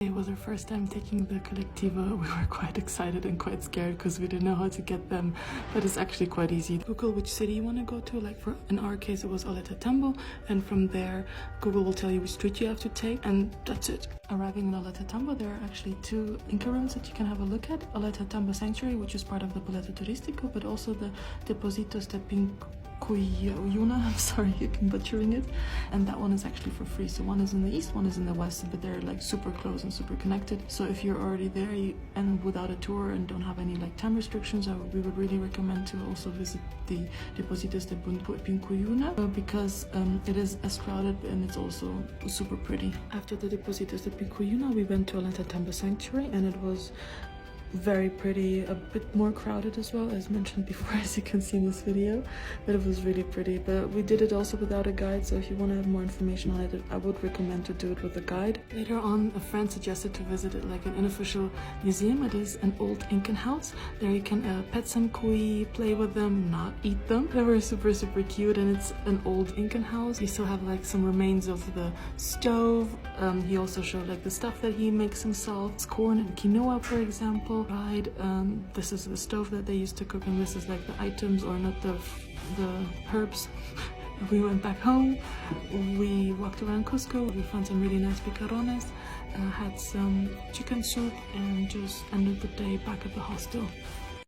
It was our first time taking the collectivo. We were quite excited and quite scared because we didn't know how to get them, but it's actually quite easy. Google which city you want to go to, like in our case it was Ollantaytambo, and from there Google will tell you which street you have to take, and that's it. Arriving in Ollantaytambo, there are actually 2 Inca ruins that you can have a look at. Ollantaytambo Sanctuary, which is part of the Boleto Turístico, but also the Depositos de Pincuyuna, I'm sorry if I'm butchering it, and that one is actually for free. So one is in the east, one is in the west, but they're like super close and super connected. So if you're already there and without a tour and don't have any like time restrictions, we would really recommend to also visit the Depositos de Pincuyuna because it is as crowded and it's also super pretty. After the Depositos de Pincuyuna, we went to Ollantaytambo Sanctuary, and it was very pretty, a bit more crowded as well, as mentioned before, as you can see in this video, but it was really pretty. But we did it also without a guide, so if you want to have more information on it, I would recommend to do it with a guide. Later on, a friend suggested to visit it like an unofficial museum. It is an old Incan house. There you can pet some cuy, play with them, not eat them. They were super cute, and it's an old Incan house. You still have like some remains of the stove. He also showed like the stuff that he makes himself. It's corn and quinoa, for example. Right, this is the stove that they used to cook, and this is like the items, or not the herbs. We went back home, we walked around Cusco, we found some really nice picarones, had some chicken soup, and just ended the day back at the hostel.